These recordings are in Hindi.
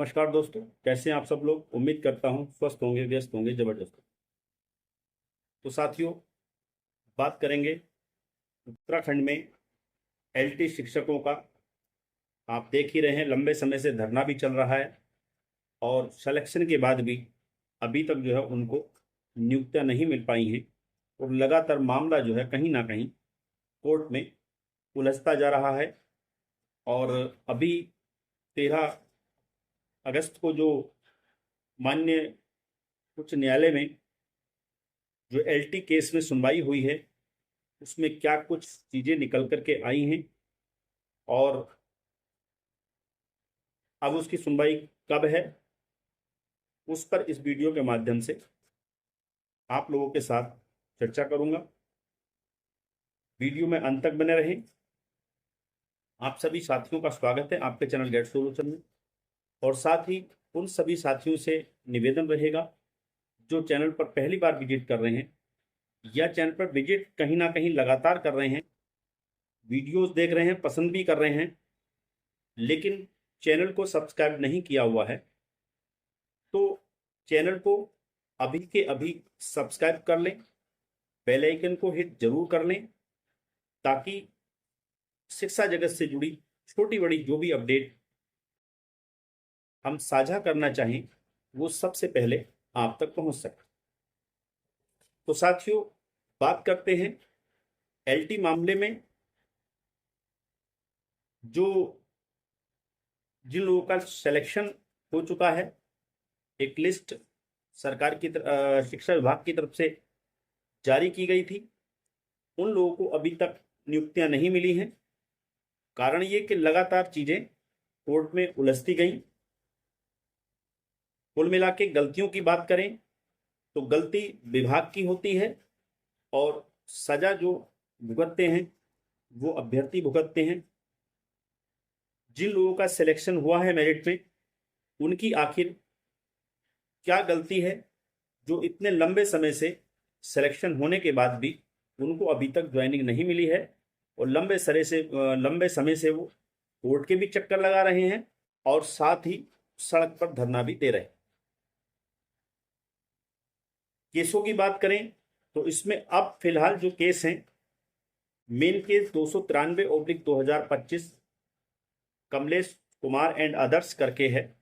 नमस्कार दोस्तों, कैसे हैं आप सब लोग। उम्मीद करता हूं स्वस्थ होंगे, व्यस्त होंगे, जबरदस्त। तो साथियों, बात करेंगे उत्तराखंड में एलटी शिक्षकों का। आप देख ही रहे हैं, लंबे समय से धरना भी चल रहा है और सिलेक्शन के बाद भी अभी तक जो है उनको नियुक्तियां नहीं मिल पाई हैं और लगातार मामला जो है कहीं ना कहीं कोर्ट में उलझता जा रहा है। और अभी 13 अगस्त को जो माननीय उच्च न्यायालय में जो एलटी केस में सुनवाई हुई है, उसमें क्या कुछ चीज़ें निकल करके आई हैं और अब उसकी सुनवाई कब है, उस पर इस वीडियो के माध्यम से आप लोगों के साथ चर्चा करूंगा। वीडियो में अंत तक बने रहें। आप सभी साथियों का स्वागत है आपके चैनल गेट सोल्यूशन में। और साथ ही उन सभी साथियों से निवेदन रहेगा जो चैनल पर पहली बार विजिट कर रहे हैं या चैनल पर विजिट कहीं ना कहीं लगातार कर रहे हैं, वीडियोस देख रहे हैं, पसंद भी कर रहे हैं, लेकिन चैनल को सब्सक्राइब नहीं किया हुआ है, तो चैनल को अभी के अभी सब्सक्राइब कर लें, बेल आइकन को हिट जरूर कर लें, ताकि शिक्षा जगत से जुड़ी छोटी बड़ी जो भी अपडेट हम साझा करना चाहें वो सबसे पहले आप तक पहुंच सके। तो साथियों, बात करते हैं एलटी मामले में। जो जिन लोगों का सिलेक्शन हो चुका है, एक लिस्ट सरकार की शिक्षा विभाग की तरफ से जारी की गई थी। उन लोगों को अभी तक नियुक्तियां नहीं मिली हैं। कारण ये कि लगातार चीजें कोर्ट में उलझती गई। कुल मिला के गलतियों की बात करें तो गलती विभाग की होती है और सजा जो भुगतते हैं वो अभ्यर्थी भुगतते हैं। जिन लोगों का सिलेक्शन हुआ है मेरिट में, उनकी आखिर क्या गलती है जो इतने लंबे समय से सिलेक्शन होने के बाद भी उनको अभी तक ज्वाइनिंग नहीं मिली है और लंबे समय से वो कोर्ट के भी चक्कर लगा रहे हैं और साथ ही सड़क पर धरना भी दे रहे हैं। केसों की बात करें तो इसमें अब फिलहाल जो केस हैं, main case 293/2025 Kamlesh Kumar and others करके है।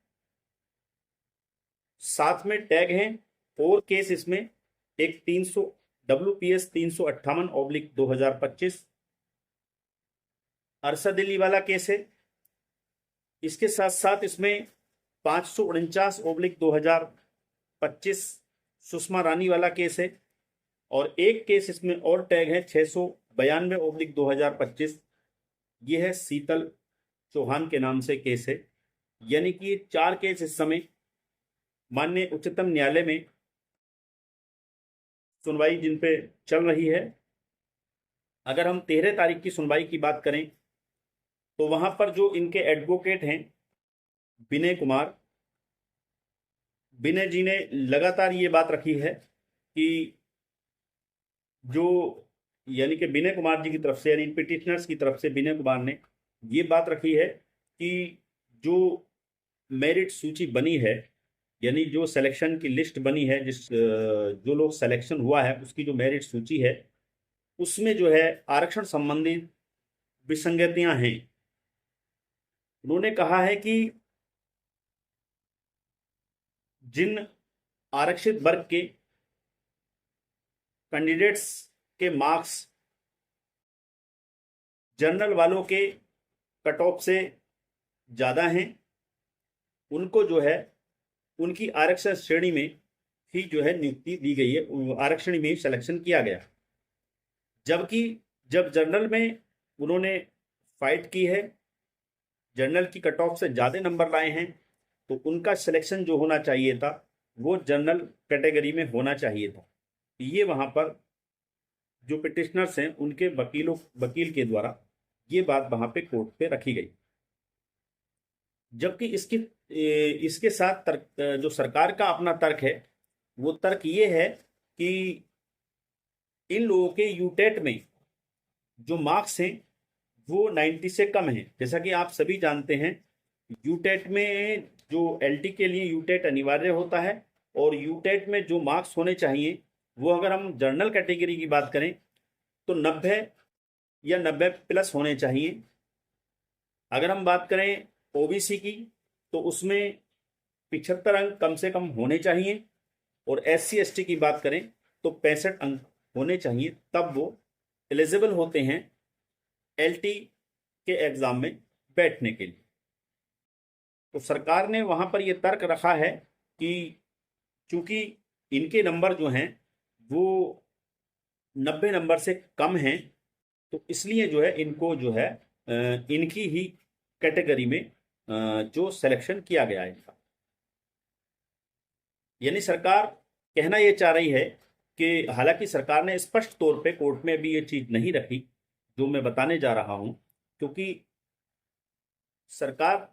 साथ में टैग हैं और केस इसमें एक 300 WPS 358/2025 अरशद अली वाला केस है। इसके साथ साथ इसमें 549/2025 सुषमा रानी वाला केस है और एक केस इसमें और टैग है 692/2025। ये है शीतल चौहान के नाम से केस है। यानी कि ये 4 केस इस समय माननीय उच्चतम न्यायालय में सुनवाई जिन पे चल रही है। अगर हम 13 तारीख की सुनवाई की बात करें तो वहां पर जो इनके एडवोकेट हैं विनय कुमार, विनय जी ने लगातार ये बात रखी है कि जो यानी कि विनय कुमार जी की तरफ से, यानी पिटिशनर्स की तरफ से विनय कुमार ने ये बात रखी है कि जो मेरिट सूची बनी है, यानी जो सिलेक्शन की लिस्ट बनी है, जो लोग सिलेक्शन हुआ है उसकी जो मेरिट सूची है, उसमें जो है आरक्षण संबंधी विसंगतियां हैं। उन्होंने कहा है कि जिन आरक्षित वर्ग के कैंडिडेट्स के मार्क्स जनरल वालों के कट ऑफ से ज़्यादा हैं, उनको जो है उनकी आरक्षण श्रेणी में ही जो है नियुक्ति दी गई है, आरक्षण में ही सिलेक्शन किया गया। जबकि जब जनरल में उन्होंने फाइट की है, जनरल की कट ऑफ से ज़्यादा नंबर लाए हैं, तो उनका सिलेक्शन जो होना चाहिए था वो जनरल कैटेगरी में होना चाहिए था। ये वहाँ पर जो पिटिशनर्स हैं उनके वकील के द्वारा ये बात वहाँ पे कोर्ट पे रखी गई। जबकि इसके साथ तर्क, जो सरकार का अपना तर्क है, वो तर्क ये है कि इन लोगों के यूटेट में जो मार्क्स हैं वो 90 से कम हैं। जैसा कि आप सभी जानते हैं, यूटेट में जो एलटी के लिए यूटेट अनिवार्य होता है, और यूटेट में जो मार्क्स होने चाहिए वो अगर हम जनरल कैटेगरी की बात करें तो 90 या 90 प्लस होने चाहिए। अगर हम बात करें ओबीसी की तो उसमें 75 अंक कम से कम होने चाहिए, और एससी एसटी की बात करें तो 65 अंक होने चाहिए, तब वो एलिजिबल होते हैं एलटी के एग्जाम में बैठने के लिए। तो सरकार ने वहां पर यह तर्क रखा है कि चूंकि इनके नंबर जो हैं वो 90 नंबर से कम हैं, तो इसलिए जो है इनको जो है इनकी ही कैटेगरी में जो सिलेक्शन किया गया है इनका। यानी सरकार कहना ये चाह रही है कि हालांकि सरकार ने स्पष्ट तौर पे कोर्ट में अभी ये चीज नहीं रखी जो मैं बताने जा रहा हूं, क्योंकि सरकार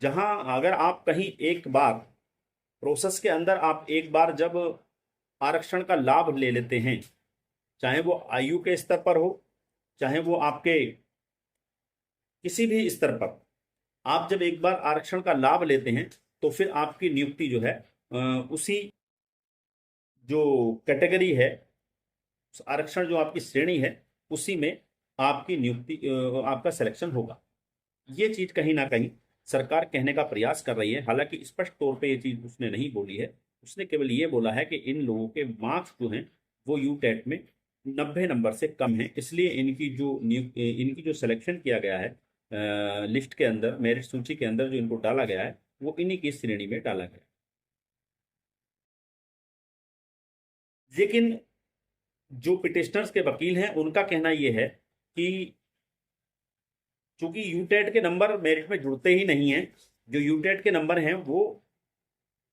जहां अगर आप कहीं एक बार प्रोसेस के अंदर आप एक बार जब आरक्षण का लाभ ले लेते हैं, चाहे वो आयु के स्तर पर हो, चाहे वो आपके किसी भी स्तर पर, आप जब एक बार आरक्षण का लाभ लेते हैं तो फिर आपकी नियुक्ति जो है उसी जो कैटेगरी है, आरक्षण जो आपकी श्रेणी है उसी में आपकी नियुक्ति आपका सिलेक्शन होगा। ये चीज कहीं ना कहीं सरकार कहने का प्रयास कर रही है। हालांकि स्पष्ट तौर पे ये चीज उसने नहीं बोली है, उसने केवल ये बोला है कि इन लोगों के मार्क्स जो हैं वो यूटेट में 90 नंबर से कम है, इसलिए इनकी जो सिलेक्शन किया गया है लिस्ट के अंदर, मेरिट सूची के अंदर जो इनको डाला गया है वो इन्हीं की श्रेणी में डाला गया। लेकिन जो पिटिशनर्स के वकील हैं उनका कहना यह है कि चूंकि यूटेट के नंबर मेरिट में जुड़ते ही नहीं हैं, जो यूटेट के नंबर हैं वो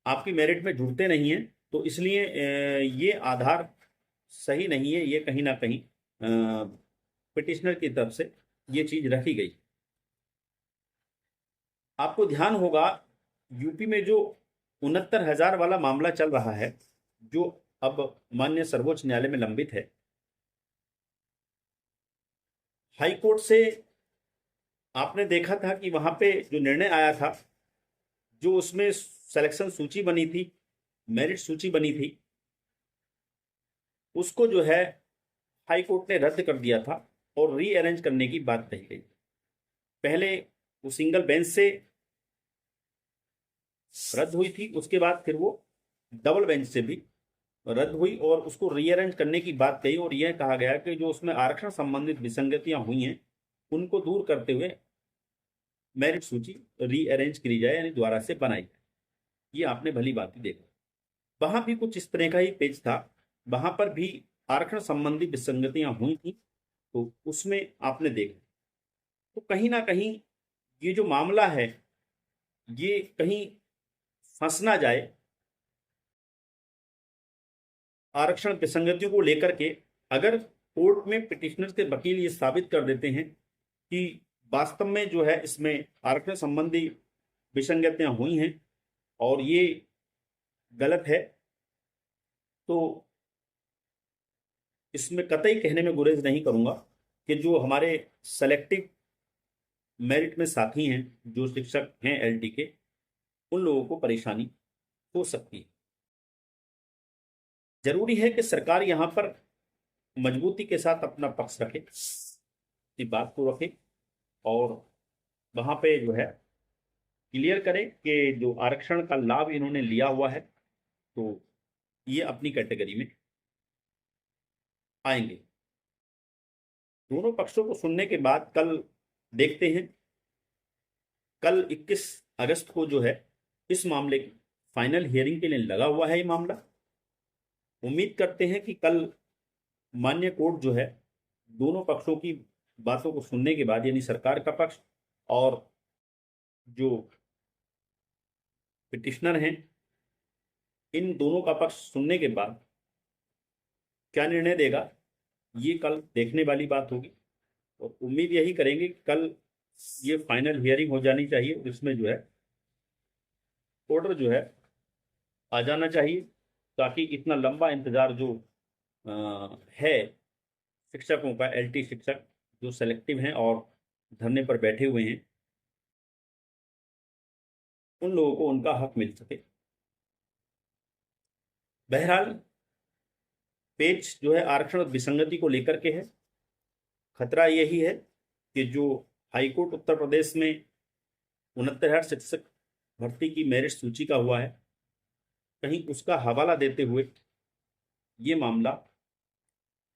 आपकी मेरिट में जुड़ते नहीं हैं, तो इसलिए ये आधार सही नहीं है। ये कहीं ना कहीं पिटिशनर की तरफ से ये चीज रखी गई। आपको ध्यान होगा यूपी में जो 69,000 वाला मामला चल रहा है, जो अब माननीय सर्वोच्च न्यायालय में लंबित है, हाई कोर्ट से आपने देखा था कि वहां पे जो निर्णय आया था, जो उसमें सिलेक्शन सूची बनी थी, मेरिट सूची बनी थी, उसको जो है हाई कोर्ट ने रद्द कर दिया था और रीअरेंज करने की बात कही गई। पहले वो सिंगल बेंच से रद्द हुई थी, उसके बाद फिर वो डबल बेंच से भी रद्द हुई और उसको रीअरेंज करने की बात कही, और यह कहा गया कि जो उसमें आरक्षण संबंधित विसंगतियां हुई हैं उनको दूर करते हुए मेरिट सूची रीअरेंज करी जाए, यानी दोबारा से बनाई जाए। ये आपने भली बात ही देखा। वहां भी कुछ इस तरह का ही पेज था, वहां पर भी आरक्षण संबंधी विसंगतियां हुई थी, तो उसमें आपने देखा। तो कहीं ना कहीं ये जो मामला है ये कहीं फंस ना जाए आरक्षण विसंगतियों को लेकर के। अगर कोर्ट में पिटिशनर के वकील ये साबित कर देते हैं कि वास्तव में जो है इसमें आरक्षण संबंधी विसंगतियां हुई हैं और ये गलत है, तो इसमें कतई कहने में गुरेज नहीं करूंगा कि जो हमारे सेलेक्टिव मेरिट में साथी हैं, जो शिक्षक हैं एलटी के, उन लोगों को परेशानी हो सकती है। जरूरी है कि सरकार यहाँ पर मजबूती के साथ अपना पक्ष रखे, इस बात को रखे और वहां पे जो है क्लियर करे कि जो आरक्षण का लाभ इन्होंने लिया हुआ है तो ये अपनी कैटेगरी में आएंगे। दोनों पक्षों को सुनने के बाद कल देखते हैं, कल 21 अगस्त को जो है इस मामले की फाइनल हियरिंग के लिए लगा हुआ है ये मामला। उम्मीद करते हैं कि कल माननीय कोर्ट जो है दोनों पक्षों की बातों को सुनने के बाद, यानी सरकार का पक्ष और जो पिटिशनर हैं, इन दोनों का पक्ष सुनने के बाद क्या निर्णय देगा ये कल देखने वाली बात होगी। और उम्मीद यही करेंगे कि कल ये फाइनल हियरिंग हो जानी चाहिए, जिसमें जो है ऑर्डर जो है आ जाना चाहिए, ताकि इतना लंबा इंतजार जो है शिक्षकों का, एलटी शिक्षक जो सेलेक्टिव हैं और धरने पर बैठे हुए हैं, उन लोगों को उनका हक मिल सके। बहरहाल पेच जो है आरक्षण और विसंगति को लेकर के है। खतरा यही है कि जो हाईकोर्ट उत्तर प्रदेश में 69,000 शिक्षक भर्ती की मेरिट सूची का हुआ है, कहीं उसका हवाला देते हुए ये मामला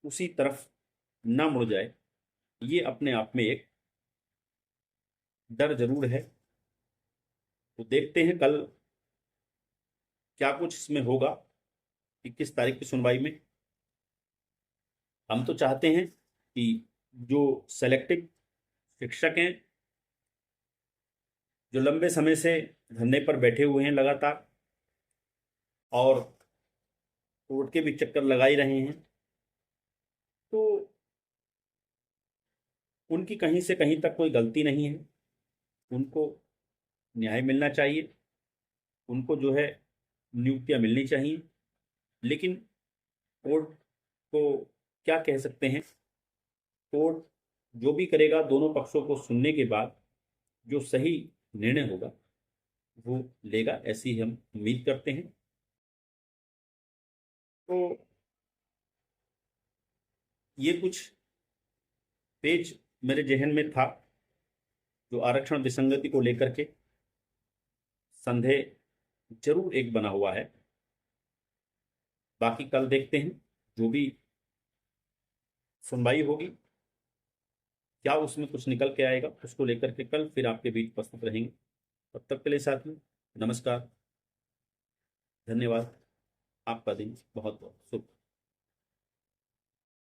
उसी तरफ ना मुड़ जाए, ये अपने आप में एक डर जरूर है। तो देखते हैं कल क्या कुछ इसमें होगा। 21 तारीख की सुनवाई में हम तो चाहते हैं कि जो सेलेक्टिव शिक्षक हैं, जो लंबे समय से धरने पर बैठे हुए हैं लगातार और कोर्ट के भी चक्कर लगा ही रहे हैं, तो उनकी कहीं से कहीं तक कोई गलती नहीं है। उनको न्याय मिलना चाहिए, उनको जो है नियुक्तियां मिलनी चाहिए। लेकिन कोर्ट को क्या कह सकते हैं, कोर्ट जो भी करेगा दोनों पक्षों को सुनने के बाद जो सही निर्णय होगा वो लेगा, ऐसी हम उम्मीद करते हैं। तो ये कुछ पेज मेरे जहन में था जो आरक्षण विसंगति को लेकर के संदेह जरूर एक बना हुआ है। बाकी कल देखते हैं जो भी सुनवाई होगी, क्या उसमें कुछ निकल के आएगा, उसको लेकर के कल फिर आपके बीच उपस्थित रहेंगे। तब तक के लिए साथियों नमस्कार, धन्यवाद। आपका दिन बहुत बहुत शुभ।